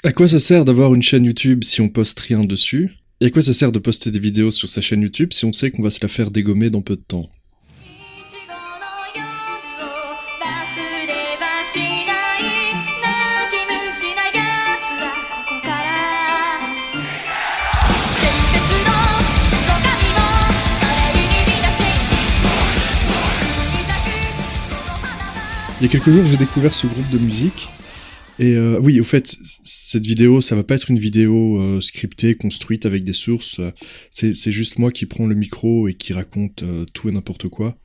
À quoi ça sert d'avoir une chaîne YouTube si on poste rien dessus? Et à quoi ça sert de poster des vidéos sur sa chaîne YouTube si on sait qu'on va se la faire dégommer dans peu de temps? Il y a quelques jours, j'ai découvert ce groupe de musique. Et oui, au fait, cette vidéo, ça va pas être une vidéo scriptée, construite avec des sources. C'est juste moi qui prends le micro et qui raconte tout et n'importe quoi.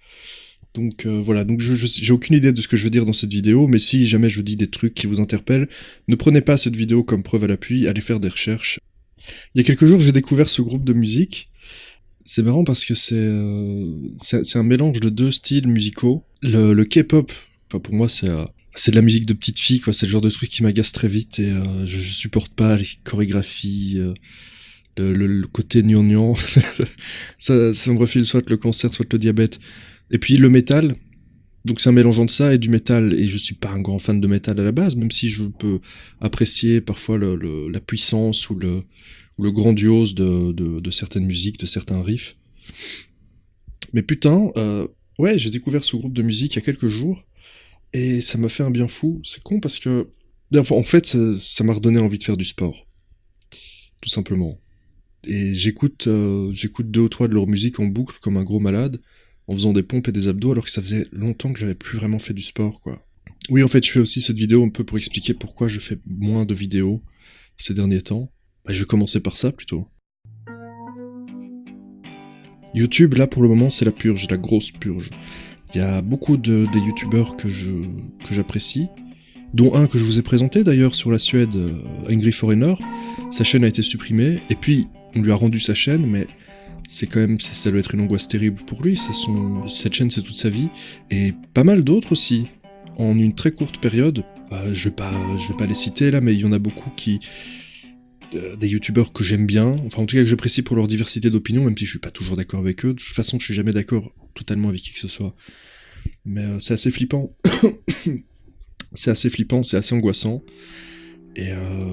Donc voilà, donc j'ai aucune idée de ce que je veux dire dans cette vidéo, mais si jamais je vous dis des trucs qui vous interpellent, ne prenez pas cette vidéo comme preuve à l'appui, allez faire des recherches. Il y a quelques jours, j'ai découvert ce groupe de musique. C'est marrant parce que c'est un mélange de deux styles musicaux. Le K-pop, enfin pour moi c'est de la musique de petite fille, quoi. C'est le genre de truc qui m'agace très vite et je supporte pas les chorégraphies, le côté gnangnan. ça me refile soit le cancer, soit le diabète. Et puis le métal, donc c'est un mélangeant de ça et du métal. Et je suis pas un grand fan de métal à la base, même si je peux apprécier parfois la puissance ou le grandiose de certaines musiques, de certains riffs. Mais putain, ouais, j'ai découvert ce groupe de musique il y a quelques jours. Et ça m'a fait un bien fou. C'est con parce que... En fait, ça m'a redonné envie de faire du sport. Tout simplement. Et j'écoute 2 ou 3 de leur musique en boucle comme un gros malade, en faisant des pompes et des abdos, alors que ça faisait longtemps que j'avais plus vraiment fait du sport, quoi. Oui, en fait, je fais aussi cette vidéo un peu pour expliquer pourquoi je fais moins de vidéos ces derniers temps. Bah, je vais commencer par ça, plutôt. YouTube, là, pour le moment, c'est la purge, la grosse purge. Il y a beaucoup des youtubeurs que j'apprécie, dont un que je vous ai présenté d'ailleurs sur la Suède, Angry Foreigner. Sa chaîne a été supprimée, et puis on lui a rendu sa chaîne, mais c'est quand même, ça doit être une angoisse terrible pour lui. Cette chaîne, c'est toute sa vie, et pas mal d'autres aussi, en une très courte période. Je vais pas les citer là, mais il y en a beaucoup des youtubeurs que j'aime bien, enfin en tout cas que j'apprécie pour leur diversité d'opinions, même si je suis pas toujours d'accord avec eux. De toute façon, je suis jamais d'accord totalement avec qui que ce soit. Mais c'est assez flippant. C'est assez flippant, c'est assez angoissant. Et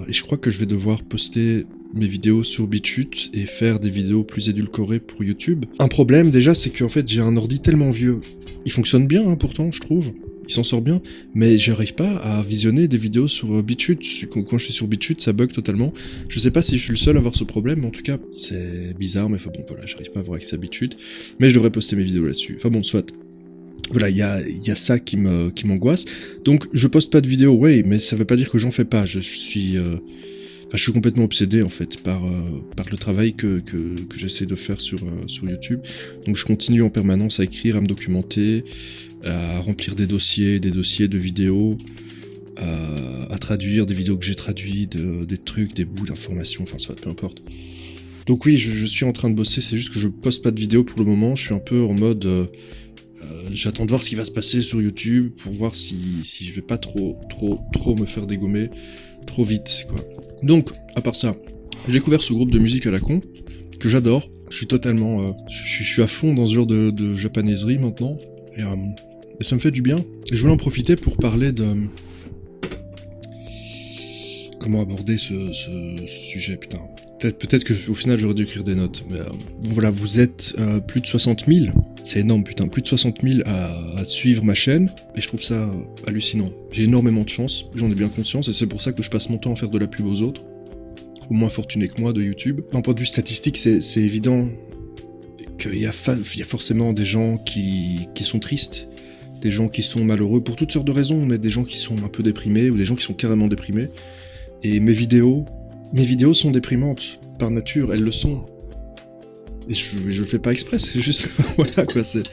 je crois que je vais devoir poster mes vidéos sur BitChute et faire des vidéos plus édulcorées pour YouTube. Un problème déjà, c'est qu'en fait j'ai un ordi tellement vieux. Il fonctionne bien hein, pourtant, je trouve. Il s'en sort bien, mais j'arrive pas à visionner des vidéos sur BitChute. Quand je suis sur BitChute, ça bug totalement. Je sais pas si je suis le seul à avoir ce problème, mais en tout cas, c'est bizarre, mais enfin bon, voilà, j'arrive pas à avoir accès à BitChute. Mais je devrais poster mes vidéos là-dessus. Enfin bon, soit. Voilà, il y a ça qui m'angoisse. Donc, je poste pas de vidéos, ouais, mais ça veut pas dire que j'en fais pas. Je suis complètement obsédé, en fait, par le travail que j'essaie de faire sur YouTube. Donc, je continue en permanence à écrire, à me documenter, à remplir des dossiers de vidéos, à traduire des vidéos que j'ai traduites, des trucs, des bouts d'informations, enfin, soit, peu importe. Donc oui, je suis en train de bosser, c'est juste que je poste pas de vidéos pour le moment. Je suis un peu en mode... j'attends de voir ce qui va se passer sur YouTube pour voir si je vais pas trop me faire dégommer trop vite, quoi. Donc, à part ça, j'ai découvert ce groupe de musique à la con, que j'adore. Je suis totalement... je suis à fond dans ce genre de japanaiserie maintenant, et ça me fait du bien. Et je voulais en profiter pour parler de... Comment aborder ce sujet, putain. Peut-être qu'au final j'aurais dû écrire des notes, mais voilà, vous êtes plus de 60 000, c'est énorme putain, plus de 60 000 à suivre ma chaîne, et je trouve ça hallucinant. J'ai énormément de chance, j'en ai bien conscience, et c'est pour ça que je passe mon temps à faire de la pub aux autres, au moins fortunés que moi de YouTube. D'un point de vue statistique, c'est évident qu'il y a forcément des gens qui sont tristes, des gens qui sont malheureux pour toutes sortes de raisons, mais des gens qui sont un peu déprimés, ou des gens qui sont carrément déprimés, et mes vidéos sont déprimantes, par nature, elles le sont. Et je le fais pas exprès, c'est juste... voilà quoi, c'est...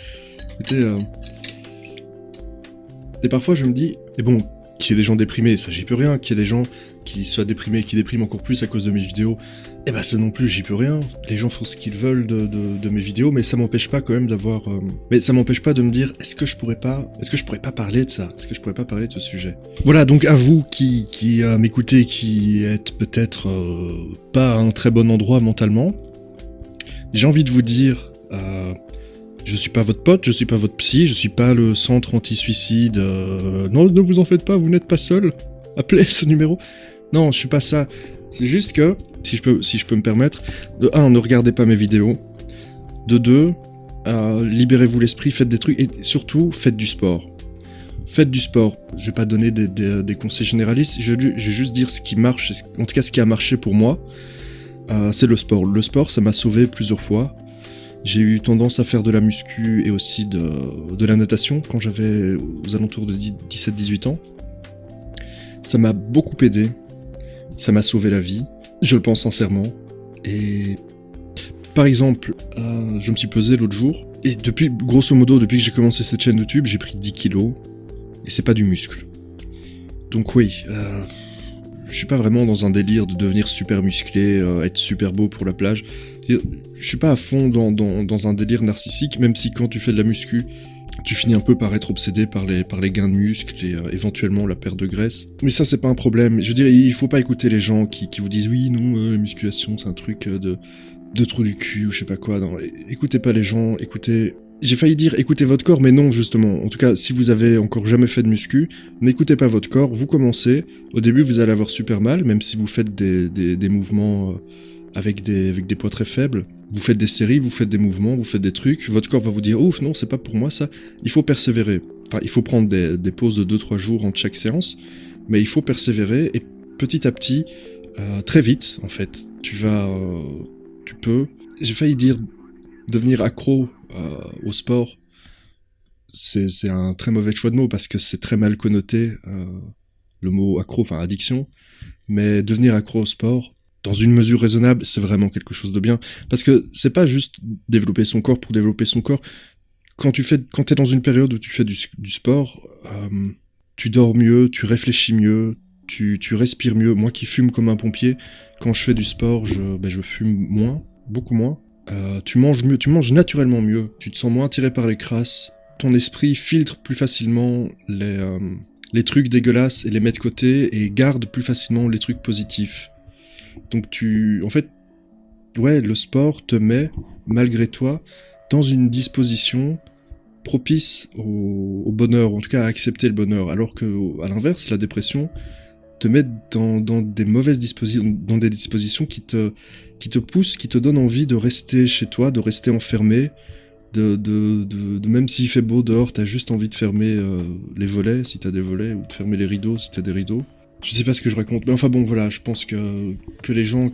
Et parfois je me dis... Et bon, qu'il y ait des gens déprimés, ça j'y peux rien. Qu'il y ait des gens qui soient déprimés, qui dépriment encore plus à cause de mes vidéos, eh ben ça non plus, j'y peux rien. Les gens font ce qu'ils veulent de mes vidéos, mais ça m'empêche pas quand même d'avoir... Mais ça m'empêche pas de me dire, est-ce que je pourrais pas parler de ça? Est-ce que je pourrais pas parler de ce sujet? Voilà, donc à vous qui m'écoutez, qui êtes peut-être pas à un très bon endroit mentalement, j'ai envie de vous dire... je suis pas votre pote, je suis pas votre psy, je suis pas le centre anti-suicide, non, ne vous en faites pas, vous n'êtes pas seul, appelez ce numéro. Non, je suis pas ça. C'est juste que, si je peux me permettre, de un, ne regardez pas mes vidéos. De deux, libérez-vous l'esprit, faites des trucs, et surtout, faites du sport. Faites du sport. Je vais pas donner des conseils généralistes, je vais juste dire ce qui marche, en tout cas ce qui a marché pour moi, c'est le sport. Le sport, ça m'a sauvé plusieurs fois. J'ai eu tendance à faire de la muscu et aussi de la natation quand j'avais aux alentours de 17-18 ans. Ça m'a beaucoup aidé, ça m'a sauvé la vie, je le pense sincèrement. Et par exemple, je me suis pesé l'autre jour, et depuis, grosso modo, depuis que j'ai commencé cette chaîne YouTube, j'ai pris 10 kilos, et c'est pas du muscle. Donc oui, je suis pas vraiment dans un délire de devenir super musclé, être super beau pour la plage. Je suis pas à fond dans un délire narcissique, même si quand tu fais de la muscu, tu finis un peu par être obsédé par les gains de muscles et éventuellement la perte de graisse. Mais ça, c'est pas un problème. Je veux dire, il faut pas écouter les gens qui vous disent oui, non, la musculation, c'est un truc de trou du cul ou je sais pas quoi. Non, écoutez pas les gens, écoutez... J'ai failli dire écoutez votre corps, mais non, justement. En tout cas, si vous avez encore jamais fait de muscu, n'écoutez pas votre corps, vous commencez. Au début, vous allez avoir super mal, même si vous faites des mouvements avec des poids très faibles. Vous faites des séries, vous faites des mouvements, vous faites des trucs. Votre corps va vous dire ouf, non, c'est pas pour moi ça. Il faut persévérer. Enfin, il faut prendre des pauses de 2-3 jours entre chaque séance, mais il faut persévérer et petit à petit, très vite, en fait, tu peux. J'ai failli dire devenir accro au sport, c'est un très mauvais choix de mots parce que c'est très mal connoté, le mot accro, enfin addiction, mais devenir accro au sport, dans une mesure raisonnable, c'est vraiment quelque chose de bien, parce que c'est pas juste développer son corps pour développer son corps. Quand t'es dans une période où tu fais du sport, tu dors mieux, tu réfléchis mieux, tu respires mieux. Moi qui fume comme un pompier, quand je fais du sport, je fume moins, beaucoup moins. Tu manges mieux, tu manges naturellement mieux, tu te sens moins tiré par les crasses, ton esprit filtre plus facilement les trucs dégueulasses et les met de côté et garde plus facilement les trucs positifs. Donc en fait, ouais, le sport te met, malgré toi, dans une disposition propice au bonheur, ou en tout cas à accepter le bonheur, alors que à l'inverse, la dépression te met dans des mauvaises dispositions, dans des dispositions qui te poussent, qui te donnent envie de rester chez toi, de rester enfermé, de même s'il fait beau dehors, t'as juste envie de fermer les volets, si t'as des volets, ou de fermer les rideaux, si t'as des rideaux. Je sais pas ce que je raconte, mais enfin bon, voilà, je pense que les gens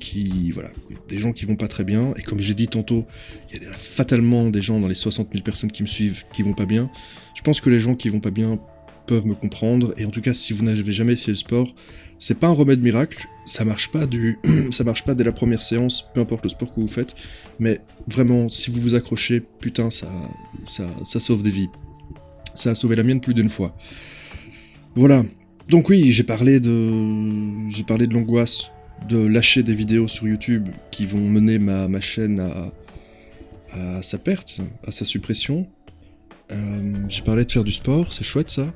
des gens qui vont pas très bien, et comme j'ai dit tantôt, il y a fatalement des gens dans les 60 000 personnes qui me suivent qui vont pas bien. Je pense que les gens qui vont pas bien peuvent me comprendre, et en tout cas, si vous n'avez jamais essayé le sport, c'est pas un remède miracle, ça marche pas dès la première séance, peu importe le sport que vous faites, mais vraiment, si vous vous accrochez, putain, ça sauve des vies. Ça a sauvé la mienne plus d'une fois. Voilà. Donc oui, j'ai parlé de l'angoisse de lâcher des vidéos sur YouTube qui vont mener ma chaîne à sa perte, à sa suppression. J'ai parlé de faire du sport, c'est chouette ça.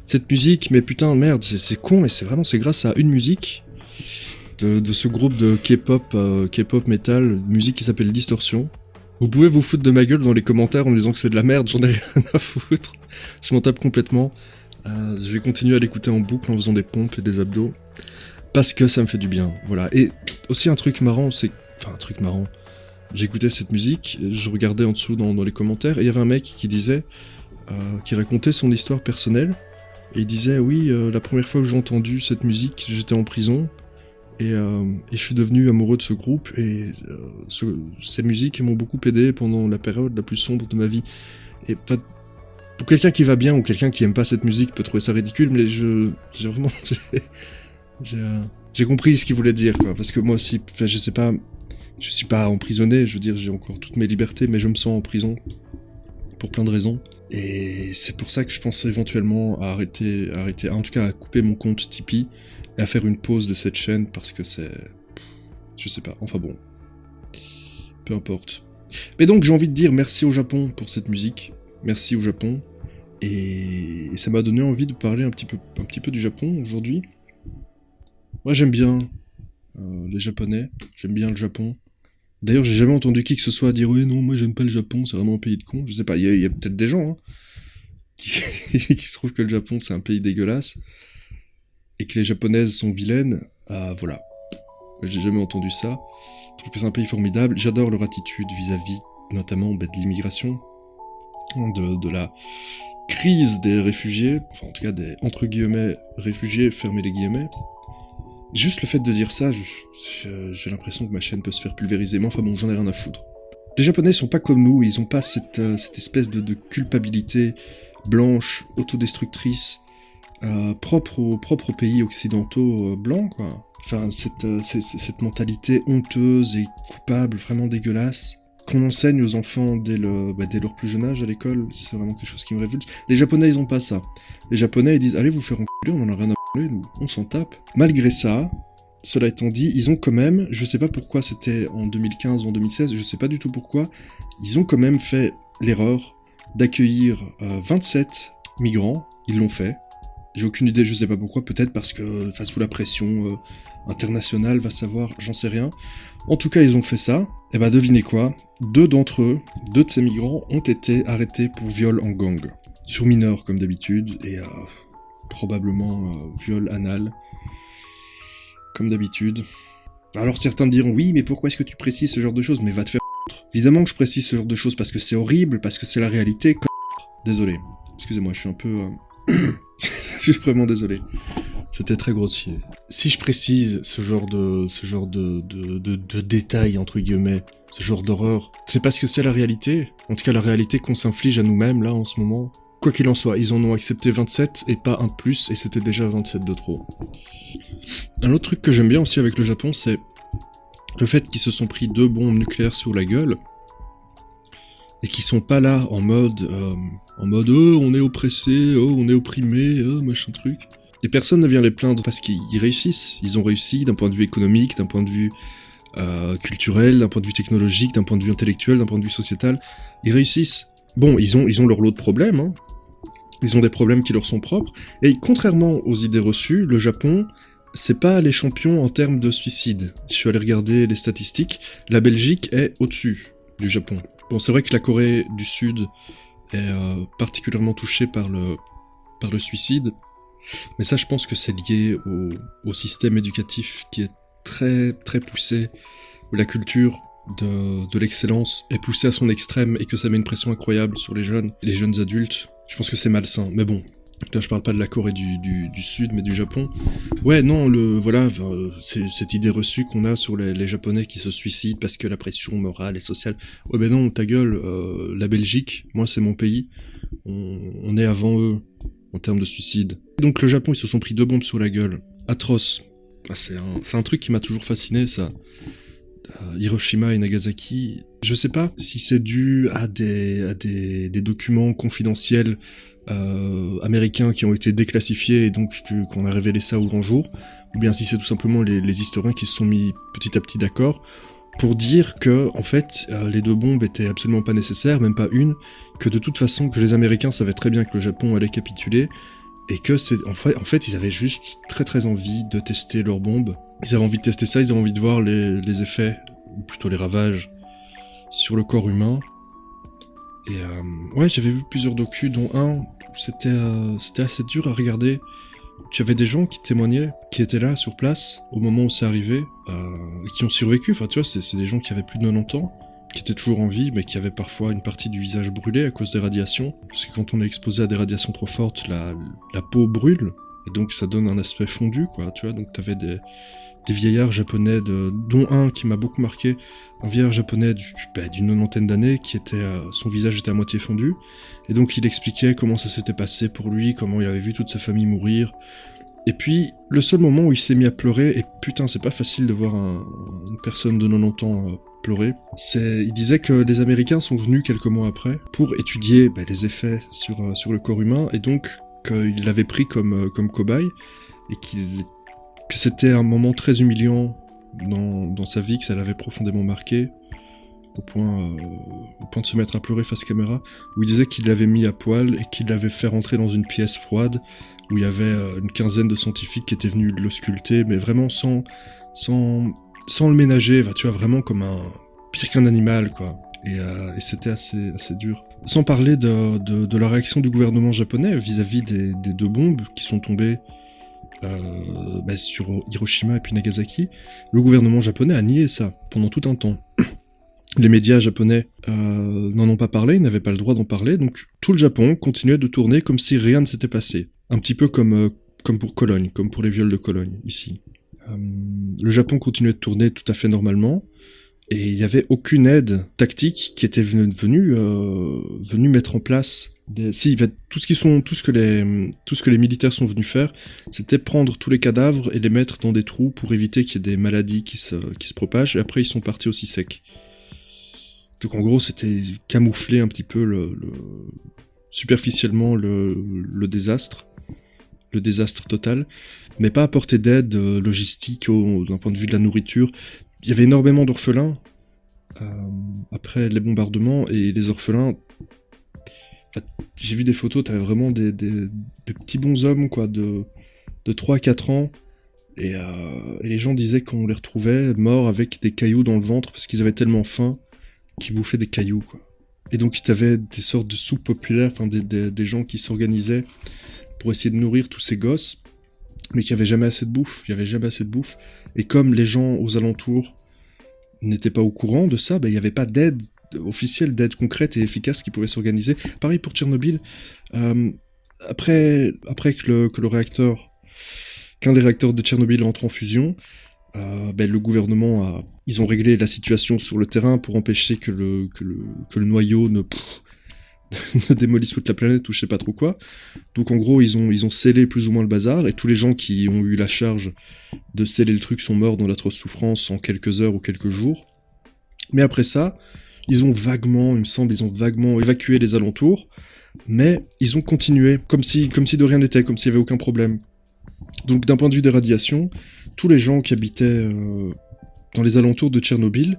Cette musique, mais putain, merde, c'est con, mais c'est grâce à une musique de ce groupe de K-pop metal, musique qui s'appelle Distortion. Vous pouvez vous foutre de ma gueule dans les commentaires en me disant que c'est de la merde, j'en ai rien à foutre. Je m'en tape complètement. Je vais continuer à l'écouter en boucle en faisant des pompes et des abdos. Parce que ça me fait du bien, voilà. Et aussi un truc marrant, j'écoutais cette musique, je regardais en dessous dans les commentaires, et il y avait un mec qui disait, qui racontait son histoire personnelle, et il disait, oui, la première fois que j'ai entendu cette musique, j'étais en prison, et je suis devenu amoureux de ce groupe, et ces musiques m'ont beaucoup aidé pendant la période la plus sombre de ma vie. Et pour quelqu'un qui va bien ou quelqu'un qui aime pas cette musique peut trouver ça ridicule, mais j'ai compris ce qu'il voulait dire, quoi. Parce que moi aussi, je sais pas, je suis pas emprisonné, je veux dire, j'ai encore toutes mes libertés, mais je me sens en prison pour plein de raisons. Et c'est pour ça que je pense éventuellement à arrêter, en tout cas à couper mon compte Tipeee et à faire une pause de cette chaîne parce que je sais pas, enfin bon, peu importe. Mais donc j'ai envie de dire merci au Japon pour cette musique, merci au Japon, et ça m'a donné envie de parler un petit peu du Japon aujourd'hui. Moi j'aime bien les Japonais, j'aime bien le Japon. D'ailleurs j'ai jamais entendu qui que ce soit dire oui non moi j'aime pas le Japon, c'est vraiment un pays de cons. Je sais pas, il y a peut-être des gens qui trouvent que le Japon c'est un pays dégueulasse et que les Japonaises sont vilaines. Voilà. J'ai jamais entendu ça. Je trouve que c'est un pays formidable. J'adore leur attitude vis-à-vis, notamment de l'immigration, de la crise des réfugiés, enfin en tout cas des entre guillemets réfugiés, fermez les guillemets. Juste le fait de dire ça, j'ai l'impression que ma chaîne peut se faire pulvériser, mais enfin bon, j'en ai rien à foutre. Les Japonais sont pas comme nous, ils ont pas cette espèce de culpabilité blanche, autodestructrice, propre aux pays occidentaux blancs, quoi. Enfin, cette mentalité honteuse et coupable, vraiment dégueulasse, qu'on enseigne aux enfants dès leur plus jeune âge à l'école, c'est vraiment quelque chose qui me révulse. Les Japonais, ils ont pas ça. Les Japonais, ils disent « Allez vous faire enculer, on en a rien à parler, nous, on s'en tape ». Malgré ça, cela étant dit, ils ont quand même, je sais pas pourquoi c'était en 2015 ou en 2016, je sais pas du tout pourquoi, ils ont quand même fait l'erreur d'accueillir 27 migrants, ils l'ont fait. J'ai aucune idée, je sais pas pourquoi, peut-être parce que, sous la pression internationale, va savoir, j'en sais rien. En tout cas, ils ont fait ça, et bah devinez quoi, deux de ces migrants ont été arrêtés pour viol en gang. Sur mineur, comme d'habitude, et probablement viol anal, comme d'habitude. Alors certains me diront, oui, mais pourquoi est-ce que tu précises ce genre de choses? Mais va te faire foutre. Évidemment que je précise ce genre de choses parce que c'est horrible, parce que c'est la réalité, Désolé. Excusez-moi, je suis un peu... je suis vraiment désolé. C'était très grossier. Si je précise ce genre de détails, entre guillemets, ce genre d'horreur, c'est parce que c'est la réalité. En tout cas, la réalité qu'on s'inflige à nous-mêmes, là, en ce moment. Quoi qu'il en soit, ils en ont accepté 27 et pas un de plus, et c'était déjà 27 de trop. Un autre truc que j'aime bien aussi avec le Japon, c'est le fait qu'ils se sont pris 2 bombes nucléaires sur la gueule, et qu'ils sont pas là en mode oh, on est oppressé, oh, on est opprimé, oh, machin truc. Et personne ne vient les plaindre parce qu'ils réussissent. Ils ont réussi d'un point de vue économique, d'un point de vue culturel, d'un point de vue technologique, d'un point de vue intellectuel, d'un point de vue sociétal. Ils réussissent. Bon, ils ont leur lot de problèmes, hein. Ils ont des problèmes qui leur sont propres. Et contrairement aux idées reçues, le Japon, c'est pas les champions en termes de suicide. Je suis allé regarder les statistiques. La Belgique est au-dessus du Japon. Bon, c'est vrai que la Corée du Sud est particulièrement touchée par le suicide. Mais ça, je pense que c'est lié au système éducatif qui est très, très poussé, où la culture de l'excellence est poussée à son extrême et que ça met une pression incroyable sur les jeunes adultes. Je pense que c'est malsain, mais bon. Là, je parle pas de la Corée du Sud, mais du Japon. Ouais, non, c'est cette idée reçue qu'on a sur les Japonais qui se suicident parce que la pression morale et sociale... Ouais, ben non, ta gueule, la Belgique, moi, c'est mon pays. On est avant eux, en termes de suicide. Donc le Japon, ils se sont pris 2 bombes sur la gueule. Atroce. C'est un truc qui m'a toujours fasciné, ça. Hiroshima et Nagasaki. Je sais pas si c'est dû à des documents confidentiels américains qui ont été déclassifiés et donc qu'on a révélé ça au grand jour, ou bien si c'est tout simplement les historiens qui se sont mis petit à petit d'accord pour dire que, en fait, les 2 bombes étaient absolument pas nécessaires, même pas une, que de toute façon, que les Américains savaient très bien que le Japon allait capituler, et que en fait, ils avaient juste très très envie de tester leurs bombes. Ils avaient envie de tester ça, ils avaient envie de voir les effets, ou plutôt les ravages, sur le corps humain. Et ouais, j'avais vu plusieurs docus, dont un où c'était assez dur à regarder. Tu avais des gens qui témoignaient, qui étaient là, sur place, au moment où c'est arrivé, qui ont survécu. Enfin, tu vois, c'est des gens qui avaient plus de 90 ans, qui étaient toujours en vie, mais qui avaient parfois une partie du visage brûlé à cause des radiations. Parce que quand on est exposé à des radiations trop fortes, la peau brûle, et donc ça donne un aspect fondu, quoi, tu vois. Donc t'avais des vieillards japonais, dont un qui m'a beaucoup marqué, un vieillard japonais d'une 90aine d'années, qui était, son visage était à moitié fondu, et donc il expliquait comment ça s'était passé pour lui, comment il avait vu toute sa famille mourir. Et puis, le seul moment où il s'est mis à pleurer, et putain, c'est pas facile de voir une personne de 90 ans pleurer, il disait que les Américains sont venus quelques mois après pour étudier les effets sur le corps humain, et donc qu'il l'avait pris comme cobaye, et que c'était un moment très humiliant dans sa vie, que ça l'avait profondément marqué, au point de se mettre à pleurer face caméra, où il disait qu'il l'avait mis à poil et qu'il l'avait fait rentrer dans une pièce froide, où il y avait une quinzaine de scientifiques qui étaient venus l'ausculter, mais vraiment sans le ménager, tu vois, vraiment comme pire qu'un animal, quoi. Et c'était assez dur. Sans parler de la réaction du gouvernement japonais vis-à-vis des 2 bombes qui sont tombées sur Hiroshima et puis Nagasaki, le gouvernement japonais a nié ça pendant tout un temps. Les médias japonais n'en ont pas parlé, ils n'avaient pas le droit d'en parler, donc tout le Japon continuait de tourner comme si rien ne s'était passé. Un petit peu comme pour Cologne, comme pour les viols de Cologne, ici. Le Japon continuait de tourner tout à fait normalement, et il n'y avait aucune aide tactique qui était venue mettre en place tout ce que les militaires sont venus faire, c'était prendre tous les cadavres et les mettre dans des trous pour éviter qu'il y ait des maladies qui se propagent, et après ils sont partis aussi secs. Donc en gros, c'était camoufler un petit peu superficiellement le désastre total, mais pas apporter d'aide logistique d'un point de vue de la nourriture. Il y avait énormément d'orphelins après les bombardements, et les orphelins... j'ai vu des photos, t'avais vraiment des petits bonshommes, quoi, de 3 à 4 ans, et les gens disaient qu'on les retrouvait morts avec des cailloux dans le ventre parce qu'ils avaient tellement faim qu'ils bouffaient des cailloux, quoi. Et donc t'avais des sortes de soupes populaires, enfin des gens qui s'organisaient pour essayer de nourrir tous ces gosses, mais qu'il n'y avait jamais assez de bouffe, et comme les gens aux alentours n'étaient pas au courant de ça, il n'y avait pas d'aide officielle, d'aide concrète et efficace qui pouvait s'organiser. Pareil pour Tchernobyl. Après qu'un des réacteurs de Tchernobyl entre en fusion, le gouvernement ils ont réglé la situation sur le terrain pour empêcher que le noyau ne démolisse toute la planète ou je sais pas trop quoi. Donc en gros, ils ont scellé plus ou moins le bazar, et tous les gens qui ont eu la charge de sceller le truc sont morts dans l'atroce souffrance en quelques heures ou quelques jours. Mais après ça, ils ont vaguement évacué les alentours, mais ils ont continué, comme si de rien n'était, comme s'il n'y avait aucun problème. Donc d'un point de vue des radiations, tous les gens qui habitaient dans les alentours de Tchernobyl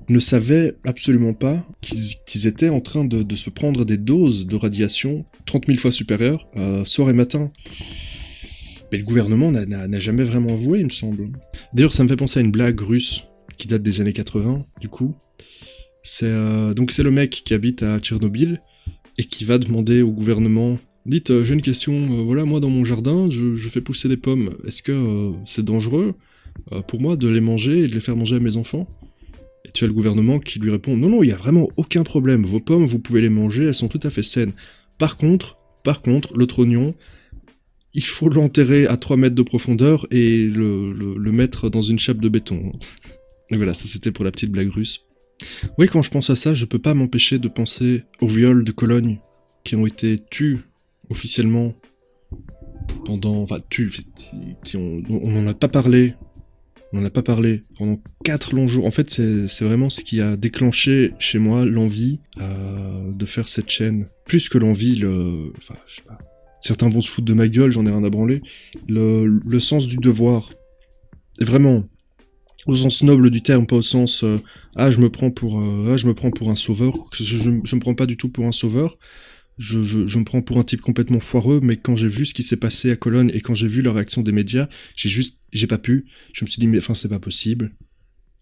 ne savaient absolument pas qu'ils étaient en train de se prendre des doses de radiation 30 000 fois supérieures, soir et matin. Mais le gouvernement n'a jamais vraiment avoué, il me semble. D'ailleurs, ça me fait penser à une blague russe qui date des années 80, du coup. C'est le mec qui habite à Tchernobyl et qui va demander au gouvernement: dites, j'ai une question, voilà, moi dans mon jardin, je fais pousser des pommes, est-ce que c'est dangereux pour moi de les manger et de les faire manger à mes enfants? Et tu as le gouvernement qui lui répond: non, il n'y a vraiment aucun problème, vos pommes, vous pouvez les manger, elles sont tout à fait saines. Par contre, le trognon, il faut l'enterrer à 3 mètres de profondeur et le mettre dans une chape de béton. Et voilà, ça c'était pour la petite blague russe. Oui, quand je pense à ça, je peux pas m'empêcher de penser aux viols de Cologne qui ont été tués officiellement pendant... Enfin, on n'en a pas parlé. On n'en a pas parlé pendant 4 longs jours. En fait, c'est vraiment ce qui a déclenché chez moi l'envie de faire cette chaîne. Plus que l'envie, enfin, je sais pas. Certains vont se foutre de ma gueule, j'en ai rien à branler. Le sens du devoir. Et vraiment, au sens noble du terme, pas au sens je me prends pour un sauveur. Je me prends pas du tout pour un sauveur. Je me prends pour un type complètement foireux, mais quand j'ai vu ce qui s'est passé à Cologne et quand j'ai vu la réaction des médias, j'ai pas pu. Je me suis dit, mais enfin, c'est pas possible.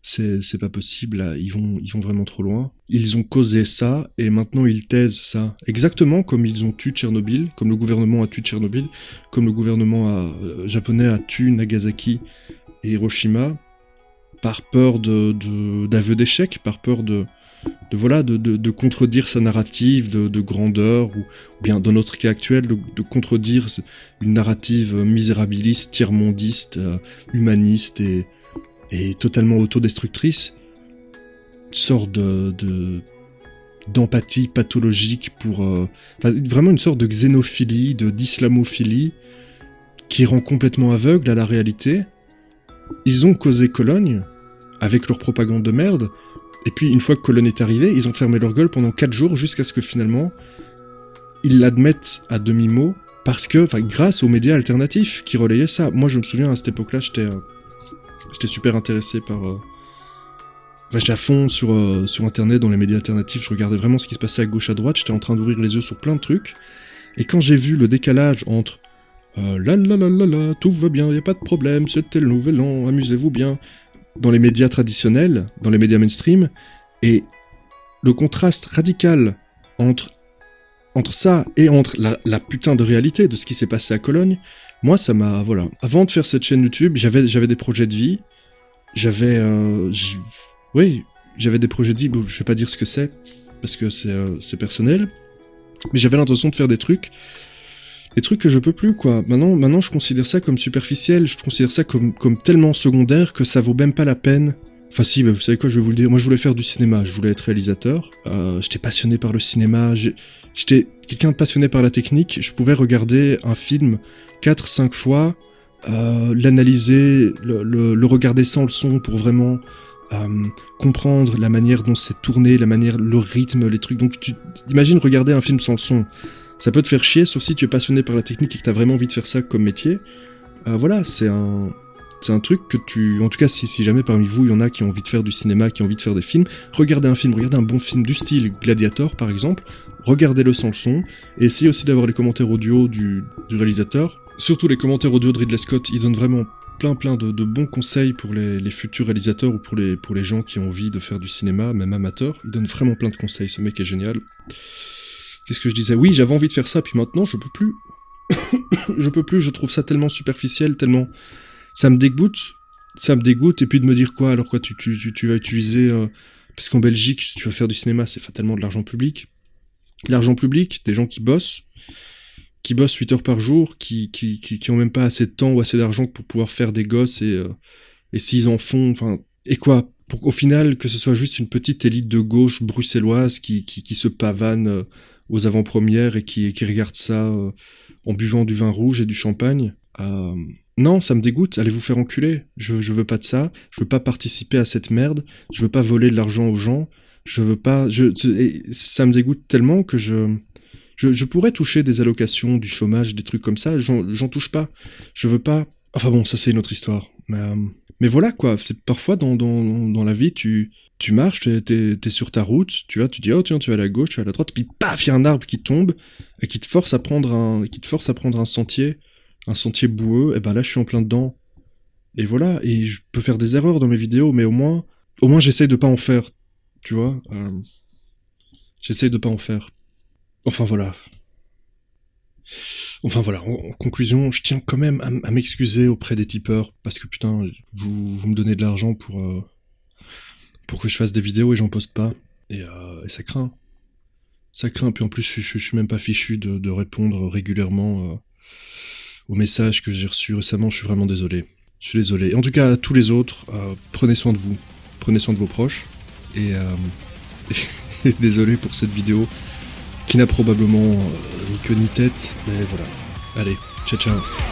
C'est pas possible, là, ils vont vraiment trop loin. Ils ont causé ça, et maintenant ils taisent ça. Exactement comme ils ont tué Tchernobyl, comme le gouvernement a tué Tchernobyl, comme le gouvernement japonais a tué Nagasaki et Hiroshima, par peur d'aveu d'échec, par peur de contredire sa narrative de grandeur, ou bien dans notre cas actuel, de contredire une narrative misérabiliste, tiers-mondiste, humaniste et totalement autodestructrice. Une sorte d'empathie pathologique vraiment une sorte de xénophilie, d'islamophilie qui rend complètement aveugle à la réalité. Ils ont causé Cologne avec leur propagande de merde. Et puis, une fois que Cologne est arrivé, ils ont fermé leur gueule pendant 4 jours jusqu'à ce que finalement, ils l'admettent à demi-mot parce que, grâce aux médias alternatifs qui relayaient ça. Moi, je me souviens, à cette époque-là, j'étais super intéressé par... j'étais à fond sur Internet, dans les médias alternatifs, je regardais vraiment ce qui se passait à gauche, à droite, j'étais en train d'ouvrir les yeux sur plein de trucs. Et quand j'ai vu le décalage entre tout va bien, y a pas de problème, c'était le nouvel an, amusez-vous bien, dans les médias traditionnels, dans les médias mainstream, et le contraste radical entre ça et entre la putain de réalité de ce qui s'est passé à Cologne, Moi, ça m'a... Voilà. Avant de faire cette chaîne YouTube, j'avais des projets de vie. Oui, j'avais des projets de vie. Bon, je vais pas dire ce que c'est, parce que c'est personnel. Mais j'avais l'intention de faire des trucs que je peux plus, quoi. Maintenant, je considère ça comme superficiel, je considère ça comme tellement secondaire que ça vaut même pas la peine. Enfin si, bah, vous savez quoi, je vais vous le dire, moi je voulais faire du cinéma, je voulais être réalisateur, j'étais passionné par le cinéma, j'étais quelqu'un de passionné par la technique, je pouvais regarder un film 4-5 fois, l'analyser, le regarder sans le son pour vraiment comprendre la manière dont c'est tourné, le rythme, les trucs. Donc tu imagines regarder un film sans le son. Ça peut te faire chier, sauf si tu es passionné par la technique et que tu as vraiment envie de faire ça comme métier. Voilà, c'est un truc que en tout cas, si jamais parmi vous, il y en a qui ont envie de faire du cinéma, qui ont envie de faire des films, regardez un bon film du style Gladiator, par exemple, regardez-le sans le son, et essayez aussi d'avoir les commentaires audio du réalisateur. Surtout les commentaires audio de Ridley Scott, ils donnent vraiment plein de bons conseils pour les futurs réalisateurs ou pour les gens qui ont envie de faire du cinéma, même amateurs. Il donne vraiment plein de conseils, ce mec est génial. Qu'est-ce que je disais? Oui, j'avais envie de faire ça, puis maintenant, je peux plus. Je trouve ça tellement superficiel, tellement... Ça me dégoûte, et puis de me dire quoi, alors quoi, tu vas utiliser... Parce qu'en Belgique, si tu vas faire du cinéma, c'est fatalement de l'argent public. L'argent public, des gens qui bossent 8 heures par jour, qui ont même pas assez de temps ou assez d'argent pour pouvoir faire des gosses, et s'ils en font, enfin... Et quoi, pour au final, que ce soit juste une petite élite de gauche bruxelloise qui se pavane... aux avant-premières et qui regardent ça en buvant du vin rouge et du champagne. Non, ça me dégoûte, allez vous faire enculer. Je veux pas de ça, je veux pas participer à cette merde, je veux pas voler de l'argent aux gens, je veux pas... ça me dégoûte tellement que je pourrais toucher des allocations, du chômage, des trucs comme ça, j'en touche pas. Je veux pas... Enfin bon, ça c'est une autre histoire. Mais voilà quoi, c'est parfois dans la vie, tu marches, t'es sur ta route, tu vois, tu dis oh tiens, tu vas à la gauche, tu vas à la droite, puis paf, il y a un arbre qui tombe et qui te force à prendre un sentier boueux, et ben là je suis en plein dedans. Et voilà, et je peux faire des erreurs dans mes vidéos, mais au moins j'essaye de pas en faire, tu vois. J'essaye de pas en faire. Enfin voilà, en conclusion, je tiens quand même à m'excuser auprès des tipeurs, parce que putain, vous me donnez de l'argent pour que je fasse des vidéos et j'en poste pas. Et ça craint. Ça craint, puis en plus je suis même pas fichu de répondre régulièrement aux messages que j'ai reçus récemment, je suis vraiment désolé. Je suis désolé. Et en tout cas, à tous les autres, prenez soin de vous. Prenez soin de vos proches. Et désolé pour cette vidéo qui n'a probablement ni queue ni tête, mais voilà. Allez, ciao ciao.